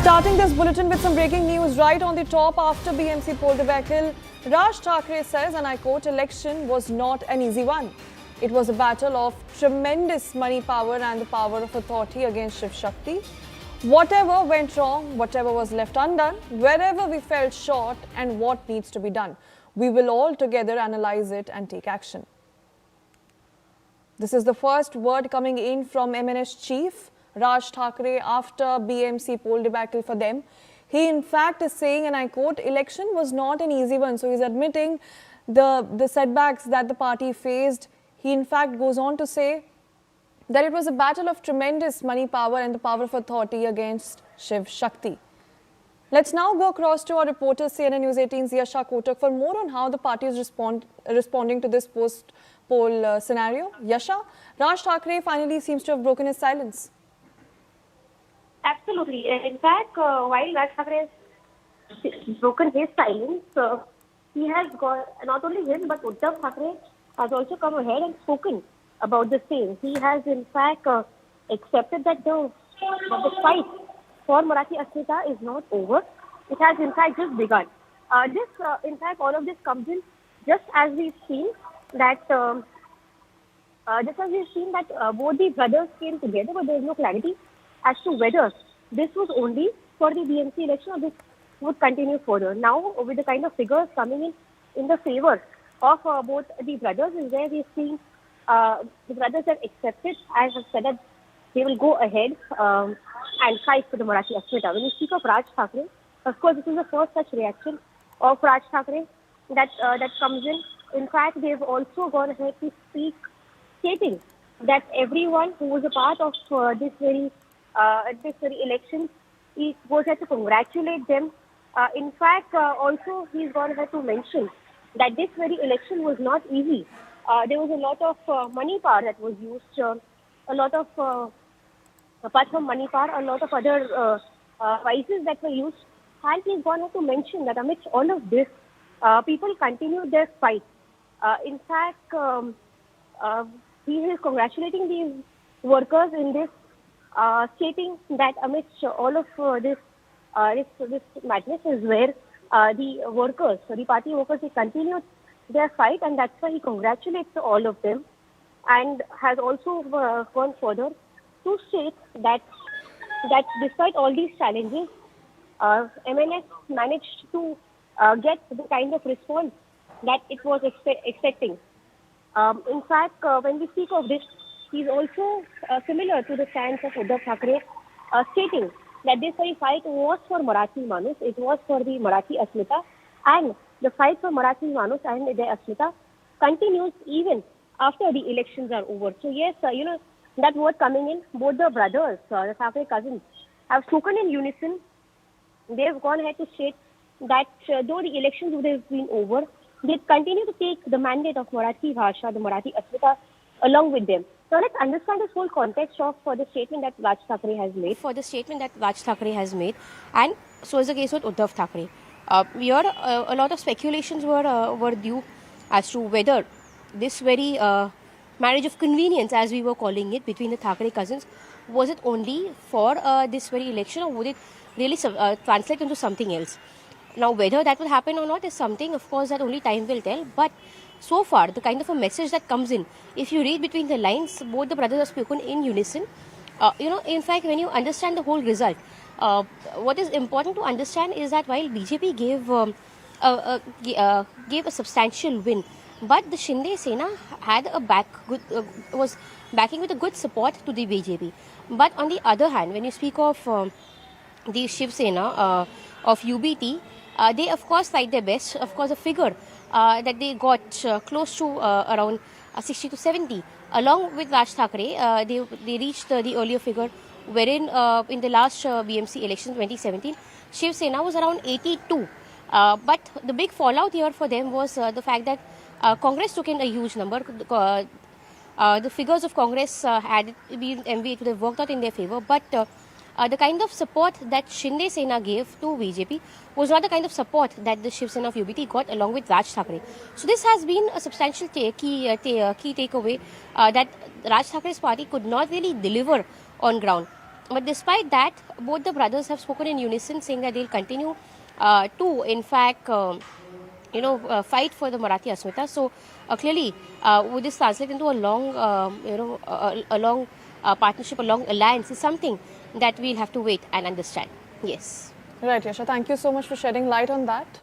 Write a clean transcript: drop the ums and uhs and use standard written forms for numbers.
Starting this bulletin with some breaking news right on the top after BMC poll debacle, Raj Thackeray says, and I quote, election was not an easy one. It was a battle of tremendous money power and the power of authority against Shiv Shakti. Whatever went wrong, whatever was left undone, wherever we fell short and what needs to be done, we will all together analyze it and take action. This is the first word coming in from MNS chief Raj Thackeray after BMC poll debacle for them. He in fact is saying, and I quote, election was not an easy one. So he's admitting the setbacks that the party faced. He in fact goes on to say that it was a battle of tremendous money power and the power of authority against Shiv Shakti. Let's now go across to our reporter CNN News 18's Yasha Kotak for more on how the party is responding to this post-poll scenario. Yasha, Raj Thackeray finally seems to have broken his silence. Absolutely. In fact, while Raj Thackeray has broken his silence, he has got, not only him, but Uddhav Thackeray has also come ahead and spoken about the same. He has, in fact, accepted that the fight for Marathi Asmita is not over. It has, in fact, just begun. In fact, all of this comes in just as we've seen that both the brothers came together, but there is no clarity as to whether this was only for the BMC election or this would continue further. Now, with the kind of figures coming in the favor of both the brothers, is where we're seeing the brothers have accepted, as have said, that they will go ahead and fight for the Marathi Asmita. When you speak of Raj Thackeray, of course, this is the first such reaction of Raj Thackeray that comes in. In fact, they've also gone ahead to speak, stating that everyone who was a part of this very election, he goes ahead to congratulate them. In fact, also he's gone ahead to mention that this very election was not easy. There was a lot of money power that was used, a lot of, apart from money power, a lot of other vices that were used. And he's gone ahead to mention that amidst all of this, people continued their fight. In fact, he is congratulating these workers in this, stating that amidst all of this madness is where the workers, the party workers, they continued their fight, and that's why he congratulates all of them, and has also gone further to state that despite all these challenges, MNS managed to get the kind of response that it was expecting. In fact, when we speak of this, he's also similar to the stance of Uddhav Thackeray, stating that this very fight was for Marathi Manus, it was for the Marathi Asmita, and the fight for Marathi Manus and their Asmita continues even after the elections are over. So yes, that word coming in, both the brothers, the Thackeray cousins, have spoken in unison. They've gone ahead to state that though the elections would have been over, they continue to take the mandate of Marathi Bhasha, the Marathi Asmita, along with them. So let's understand this whole context of the statement that Raj Thackeray has made. And so is the case with Uddhav Thackeray. Here, a lot of speculations were due as to whether this very marriage of convenience, as we were calling it, between the Thackeray cousins, was it only for this very election, or would it really translate into something else? Now, whether that will happen or not is something, of course, that only time will tell. But so far, the kind of a message that comes in, if you read between the lines, both the brothers have spoken in unison. In fact, when you understand the whole result, what is important to understand is that while BJP gave a substantial win, but the Shinde Sena had was backing with a good support to the BJP. But on the other hand, when you speak of the Shiv Sena of UBT, they of course tried their best. Of course, a figure that they got close to around 60 to 70. Along with Raj Thackeray, they reached the earlier figure, wherein in the last BMC election 2017, Shiv Sena was around 82. But the big fallout here for them was the fact that Congress took in a huge number. The figures of Congress had been MV, it would have worked out in their favor, but the kind of support that Shinde Sena gave to BJP was not the kind of support that the Shiv Sena of UBT got along with Raj Thackeray. So this has been a substantial key takeaway that Raj Thackeray's party could not really deliver on ground. But despite that, both the brothers have spoken in unison, saying that they'll continue to, in fact, fight for the Marathi Asmita. So clearly, would this translate into a long, a long partnership, a long alliance is something that we'll have to wait and understand. Yes. Right, Yasha. Thank you so much for shedding light on that.